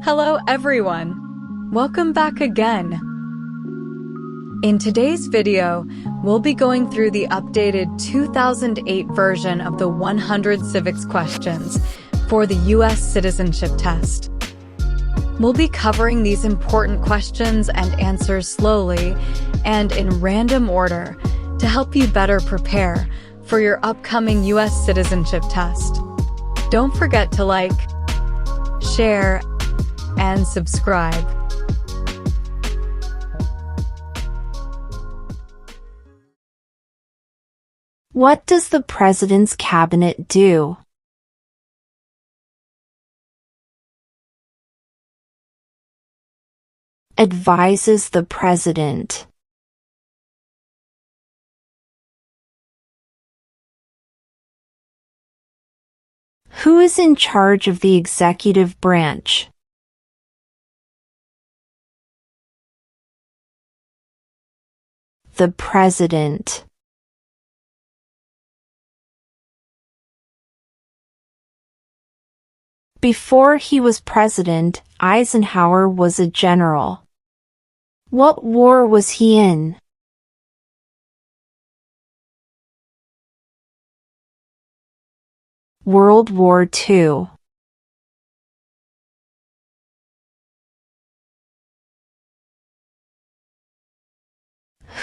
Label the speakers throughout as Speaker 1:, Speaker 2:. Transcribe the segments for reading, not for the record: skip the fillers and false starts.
Speaker 1: Hello everyone! Welcome back again! In today's video, we'll be going through the updated 2008 version of the 100 civics questions for the U.S. Citizenship Test. We'll be covering these important questions and answers slowly and in random order to help you better prepare for your upcoming U.S. Citizenship Test. Don't forget to like, share, and subscribe.
Speaker 2: What does the President's Cabinet do? Advises the President. Who is in charge of the executive branch? The President. Before he was president, Eisenhower was a general. What war was he in? World War II.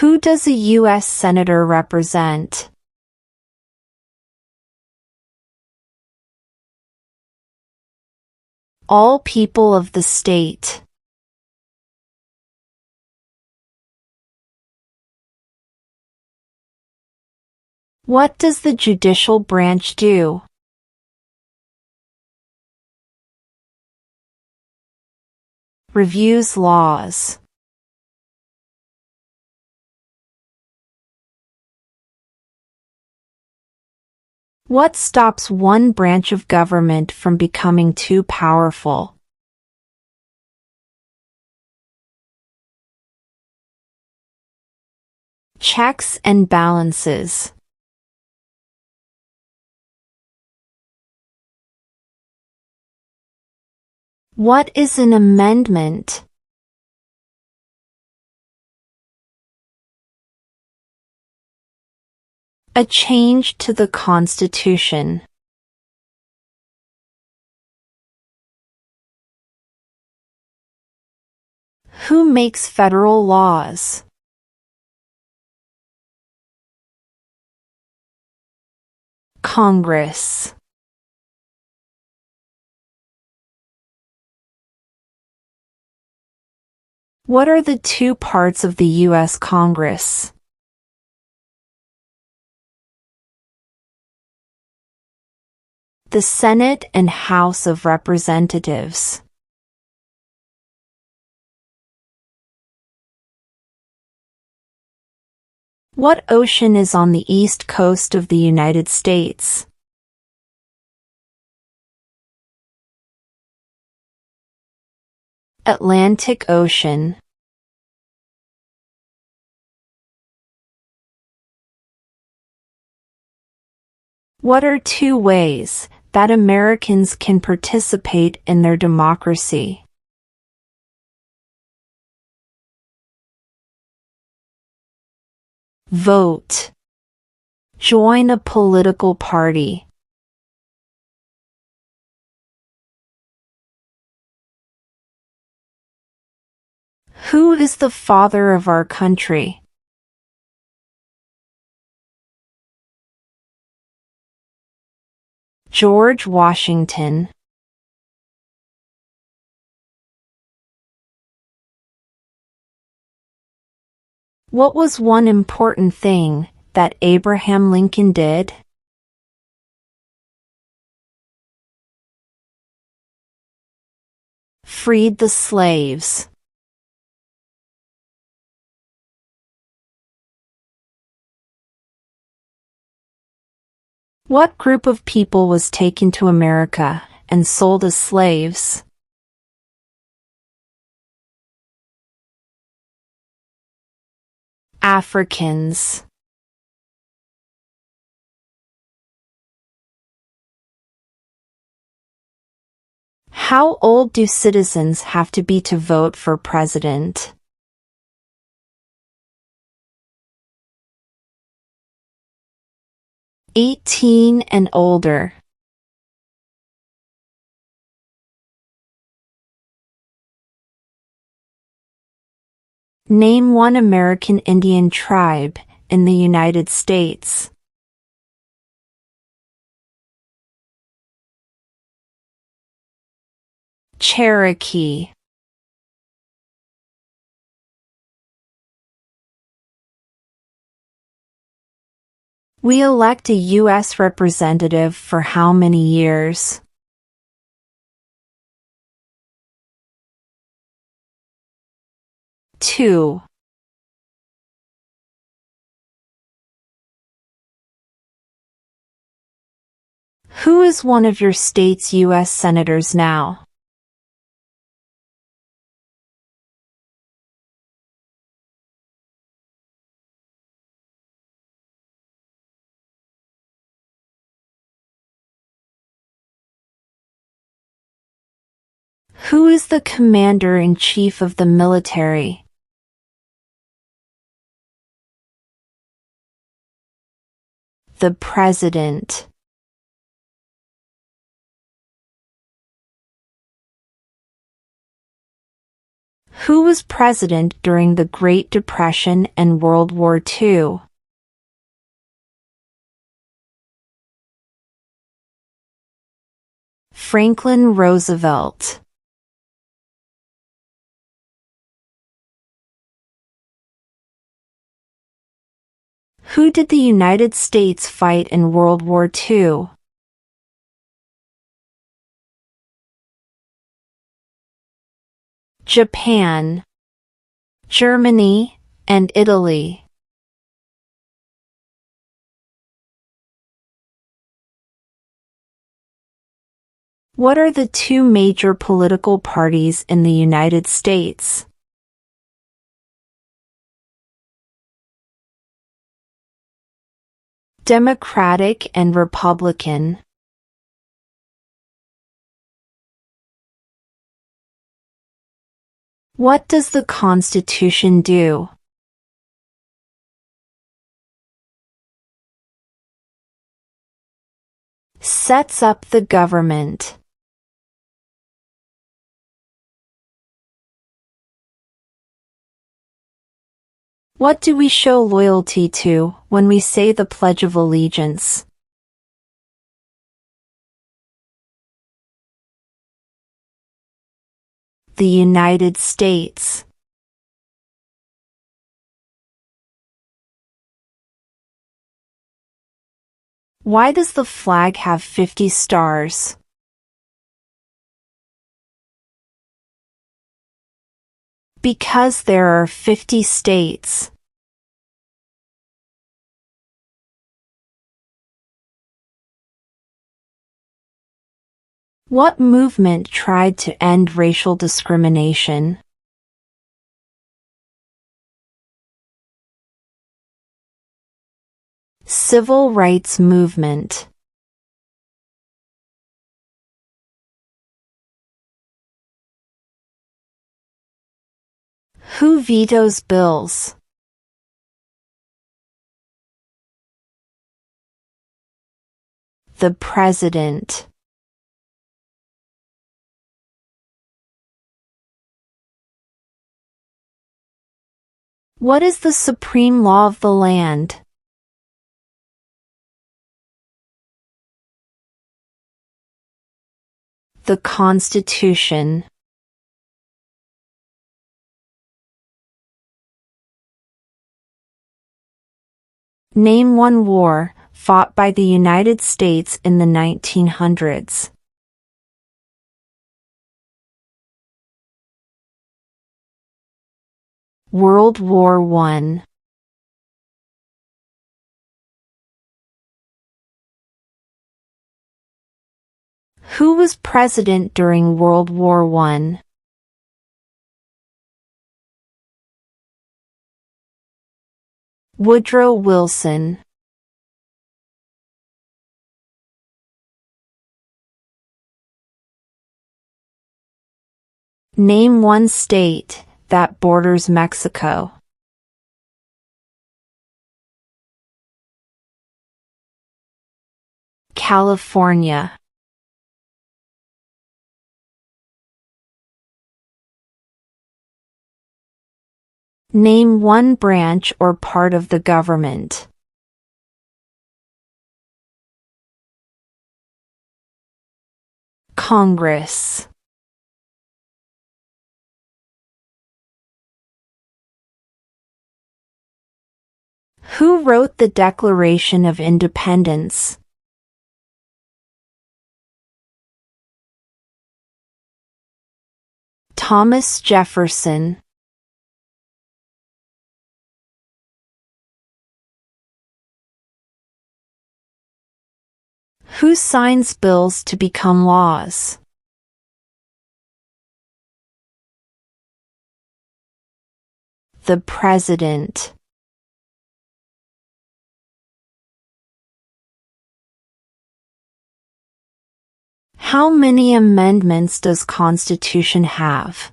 Speaker 2: Who does a U.S. Senator represent? All people of the state. What does the judicial branch do? Reviews laws. What stops one branch of government from becoming too powerful? Checks and balances. What is an amendment? A change to the Constitution. Who makes federal laws? Congress. What are the two parts of the U.S. Congress? The Senate and House of Representatives. What ocean is on the east coast of the United States? Atlantic Ocean. What are two ways that Americans can participate in their democracy? Vote. Join a political party. Who is the father of our country? George Washington. What was one important thing that Abraham Lincoln did? Freed the slaves. What group of people was taken to America and sold as slaves? Africans. How old do citizens have to be to vote for president? "18 and older." Name one American Indian tribe in the United States. Cherokee. We elect a U.S. representative for how many years? Two. Who is one of your state's U.S. senators now? Who is the commander-in-chief of the military? The president. Who was president during the Great Depression and World War II? Franklin Roosevelt. Who did the United States fight in World War II? Japan, Germany, and Italy. What are the two major political parties in the United States? Democratic and Republican. What does the Constitution do? Sets up the government. What do we show loyalty to when we say the Pledge of Allegiance? The United States. Why does the flag have 50 stars? Because there are 50 states. What movement tried to end racial discrimination? Civil rights movement. Who vetoes bills? The president. What is the supreme law of the land? The Constitution. Name one war fought by the United States in the 1900s. World War I. Who was president during World War I? Woodrow Wilson. Name one state that borders Mexico. California. Name one branch or part of the government. Congress. Who wrote the Declaration of Independence? Thomas Jefferson. Who signs bills to become laws? The President. How many amendments does Constitution have?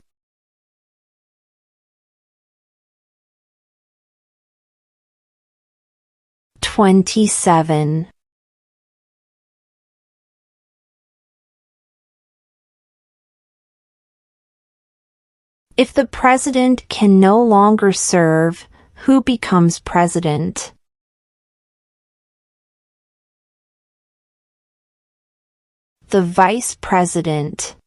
Speaker 2: "27". If the president can no longer serve, who becomes president? The vice president.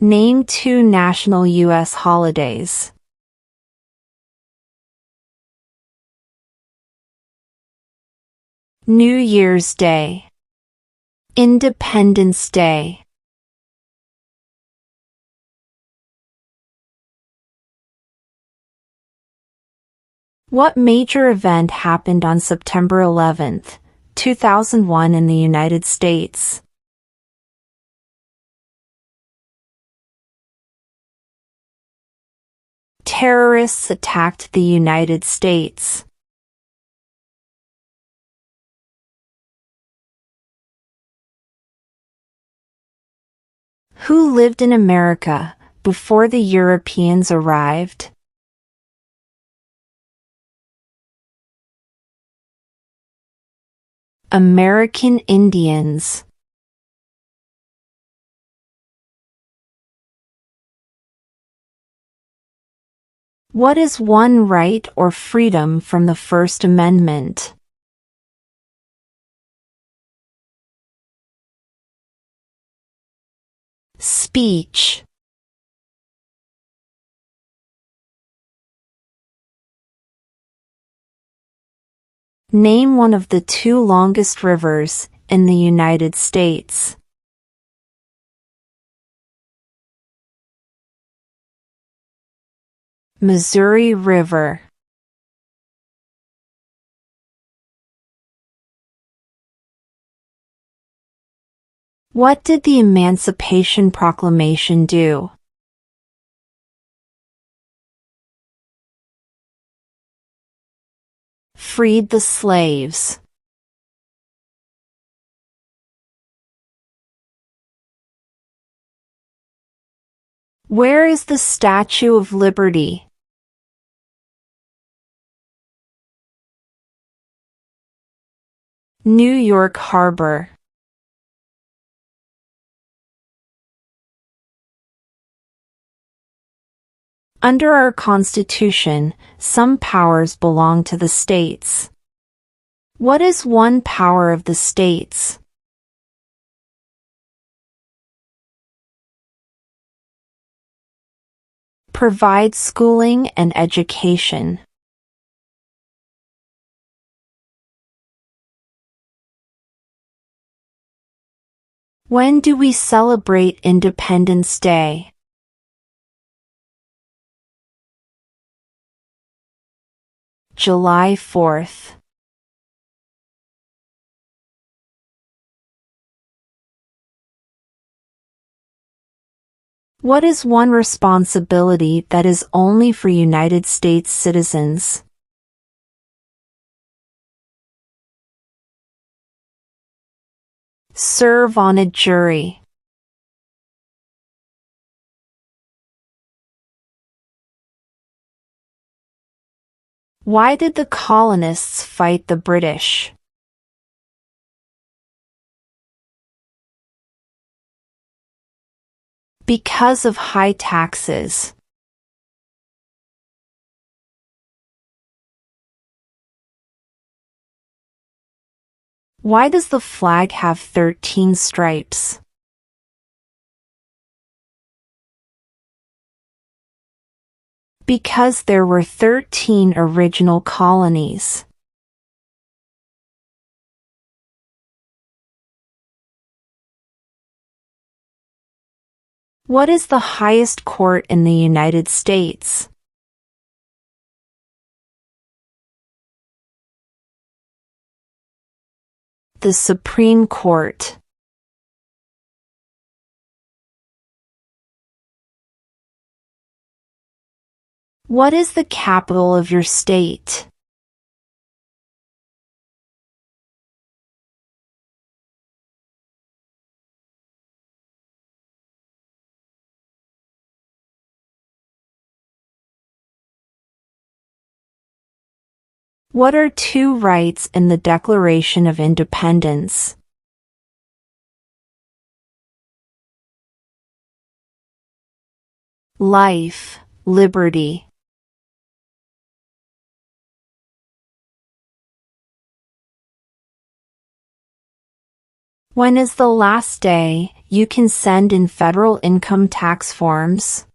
Speaker 2: Name two national U.S. holidays. New Year's Day. Independence Day. What major event happened on September 11, 2001 in the United States? Terrorists attacked the United States. Who lived in America before the Europeans arrived? American Indians. What is one right or freedom from the First Amendment? Speech. Name one of the two longest rivers in the United States. Missouri River. What did the Emancipation Proclamation do? Freed the slaves. Where is the Statue of Liberty? New York Harbor. Under our Constitution, some powers belong to the states. What is one power of the states? Provide schooling and education. When do we celebrate Independence Day? July 4th. What is one responsibility that is only for United States citizens? Serve on a jury. Why did the colonists fight the British? Because of high taxes. Why does the flag have 13 stripes? Because there were 13 original colonies. What is the highest court in the United States? The Supreme Court. What is the capital of your state? What are two rights in the Declaration of Independence? Life, liberty. When is the last day you can send in federal income tax forms?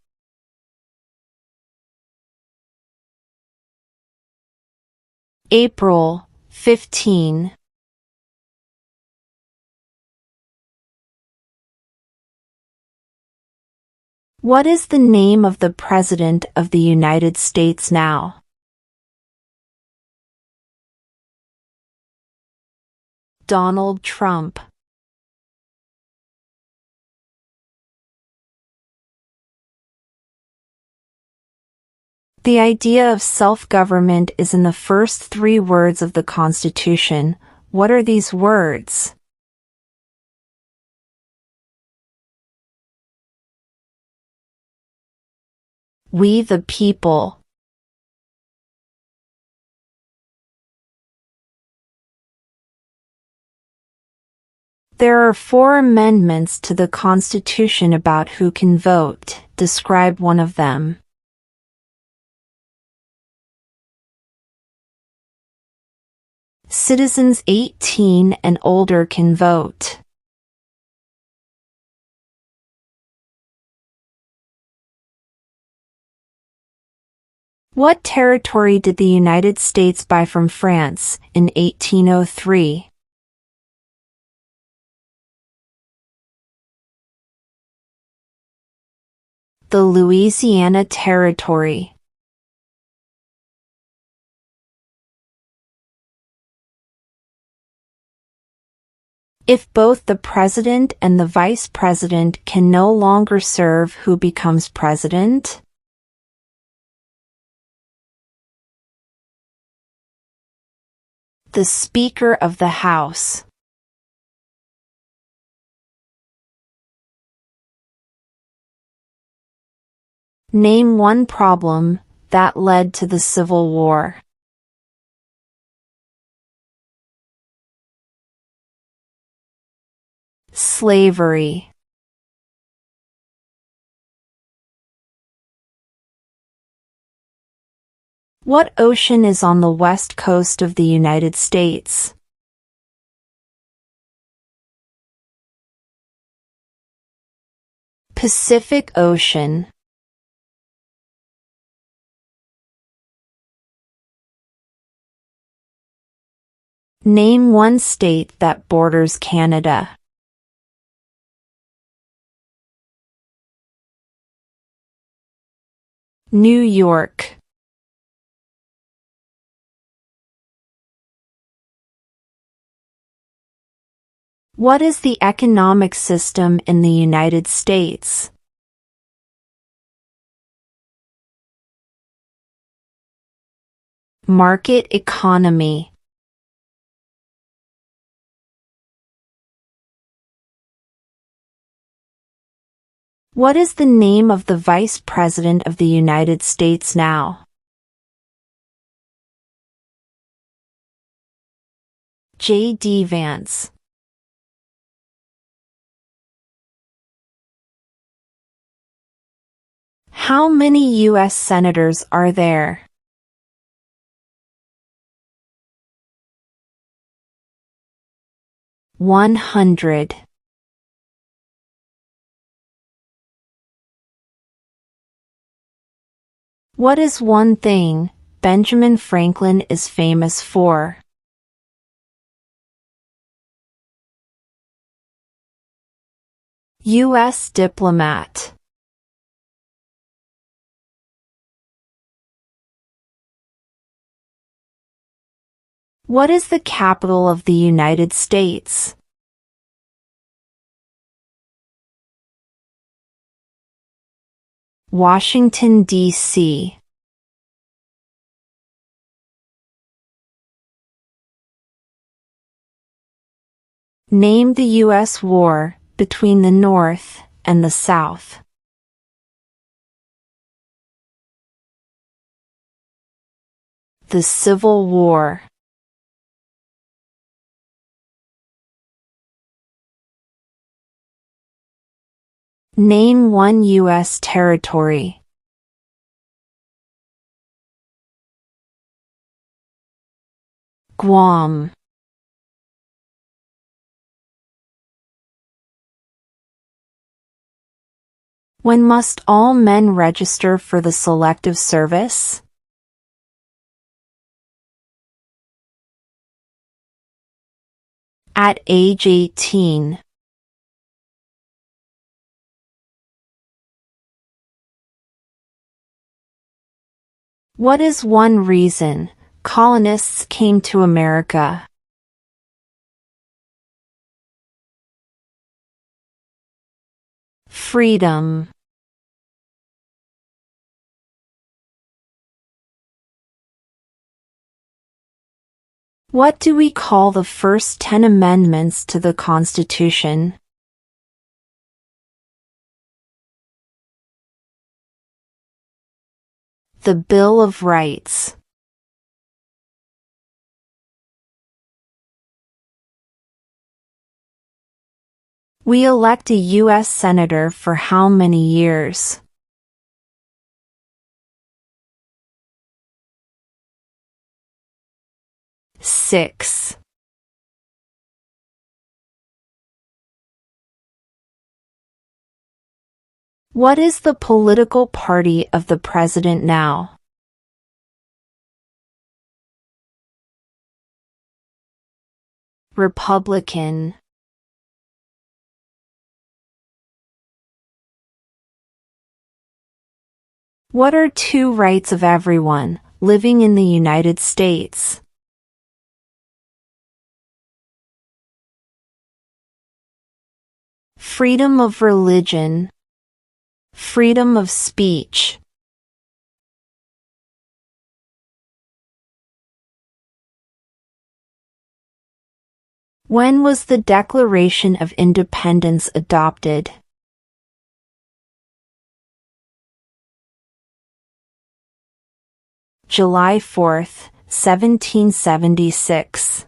Speaker 2: April 15. What is the name of the President of the United States now? Donald Trump. The idea of self-government is in the first 3 words of the Constitution. What are these words? We the people. There are 4 amendments to the Constitution about who can vote. Describe one of them. Citizens 18 and older can vote. What territory did the United States buy from France in 1803? The Louisiana Territory. If both the president and the vice president can no longer serve, who becomes president? The Speaker of the House. Name one problem that led to the Civil War. Slavery. What ocean is on the west coast of the United States? Pacific Ocean. Name one state that borders Canada. New York. What is the economic system in the United States? Market economy. What is the name of the Vice President of the United States now? J.D. Vance. How many U.S. senators are there? 100. What is one thing Benjamin Franklin is famous for? U.S. diplomat. What is the capital of the United States? Washington, D.C. Name the U.S. war between the North and the South. The Civil War. Name one U.S. territory. Guam. When must all men register for the Selective Service? At age 18. What is one reason colonists came to America? Freedom. What do we call the first 10 amendments to the Constitution? The Bill of Rights. We elect a U.S. Senator for how many years? Six. What is the political party of the president now? Republican. What are two rights of everyone living in the United States? Freedom of religion. Freedom of speech. When was the Declaration of Independence adopted? July 4, 1776.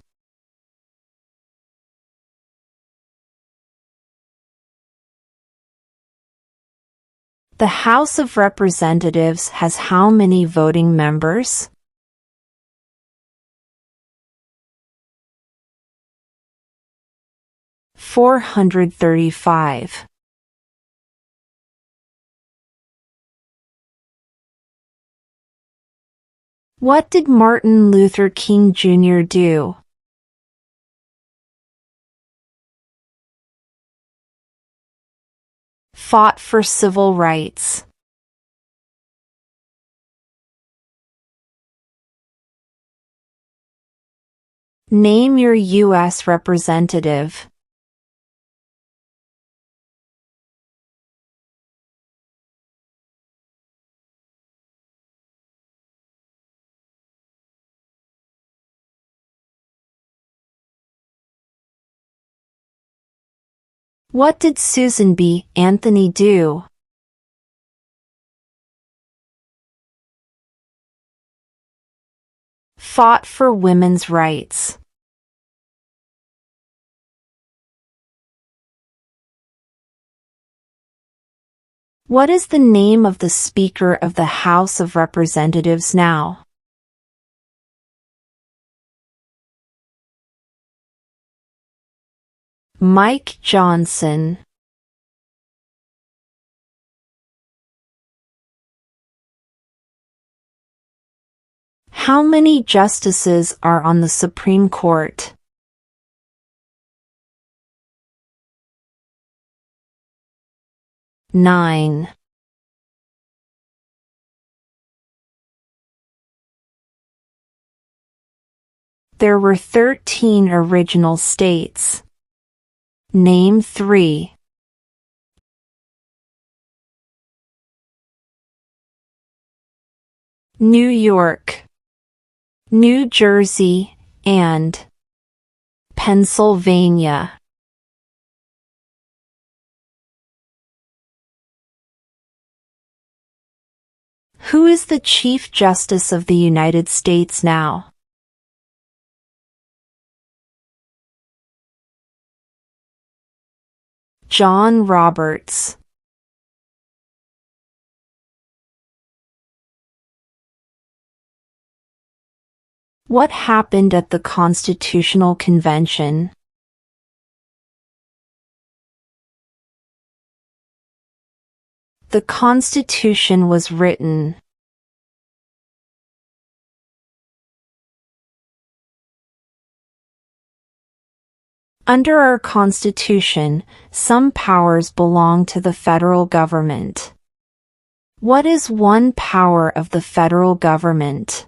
Speaker 2: The House of Representatives has how many voting members? 435. What did Martin Luther King Jr. do? Fought for civil rights. Name your U.S. representative. What did Susan B. Anthony do? fought for women's rights? What is the name of the Speaker of the House of Representatives now? Mike Johnson. How many justices are on the Supreme Court? Nine. There were 13 original states. Name 3. New York, New Jersey, and Pennsylvania. Who is the Chief Justice of the United States now? John Roberts. What happened at the Constitutional Convention? The Constitution was written. Under our Constitution, some powers belong to the federal government. What is one power of the federal government?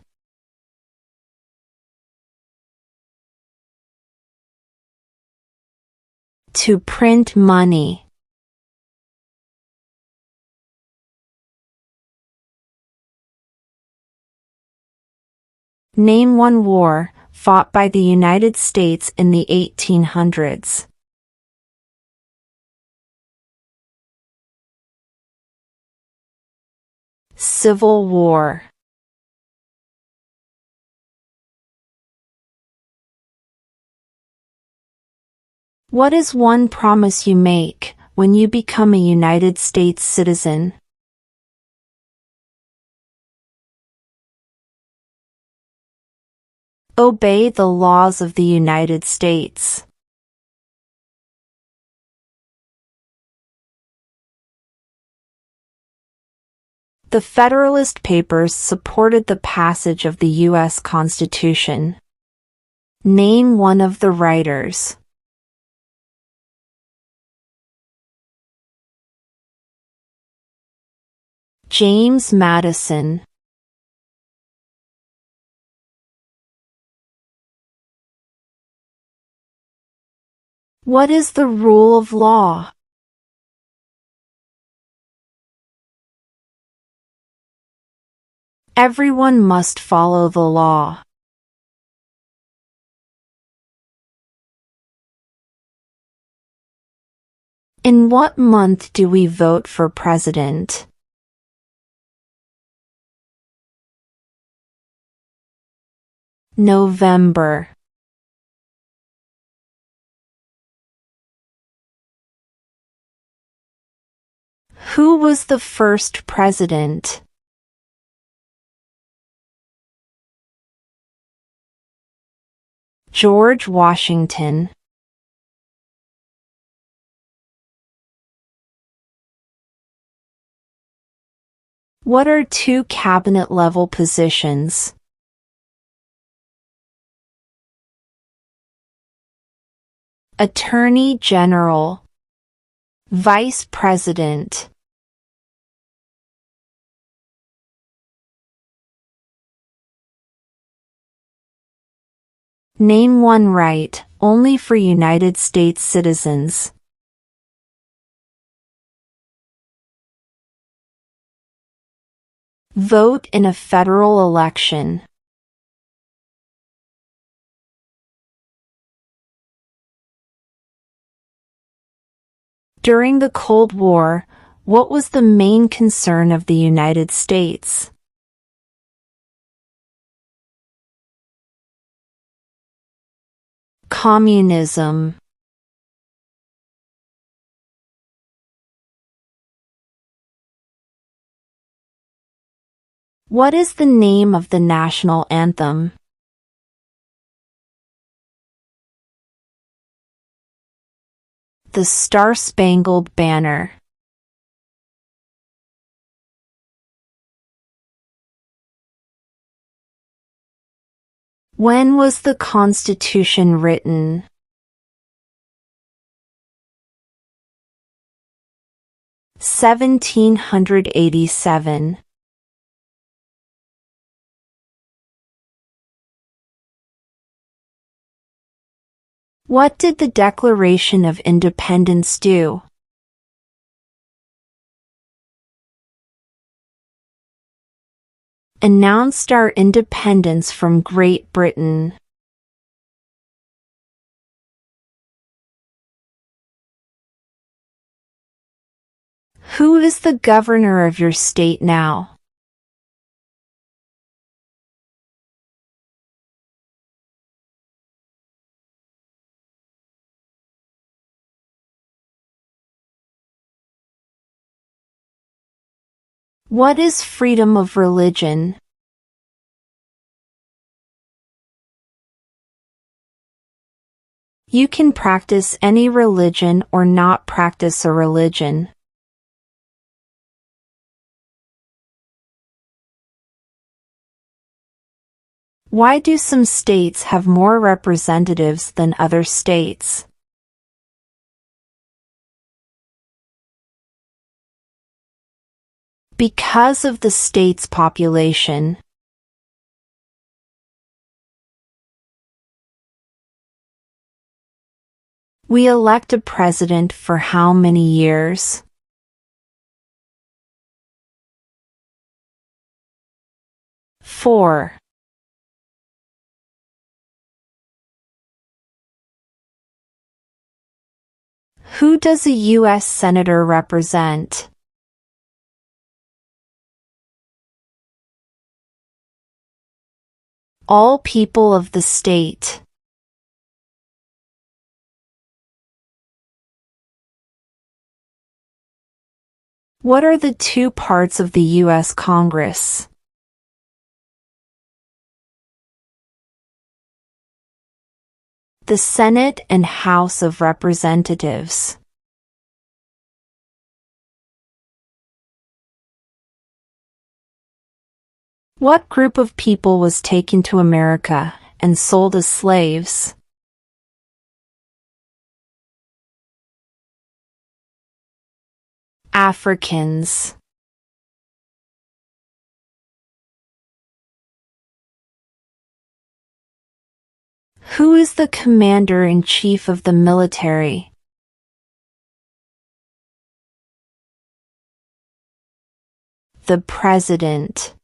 Speaker 2: To print money. Name one war fought by the United States in the 1800s. Civil War. What is one promise you make when you become a United States citizen? Obey the laws of the United States. The Federalist Papers supported the passage of the U.S. Constitution. Name one of the writers. James Madison. What is the rule of law? Everyone must follow the law. In what month do we vote for president? November. Who was the first president? George Washington. What are two cabinet-level positions? Attorney General. Vice President. Name one right, only for United States citizens. Vote in a federal election. During the Cold War, what was the main concern of the United States? Communism. What is the name of the national anthem? The Star-Spangled Banner. When was the Constitution written? (1787). What did the Declaration of Independence do? Announced our independence from Great Britain. Who is the governor of your state now? What is freedom of religion? You can practice any religion or not practice a religion. Why do some states have more representatives than other states? Because of the state's population. We elect a president for how many years? 4. Who does a U.S. Senator represent? All people of the state. What are the two parts of the U.S. Congress? The Senate and House of Representatives. What group of people was taken to America and sold as slaves? Africans. Who is the commander-in-chief of the military? The President.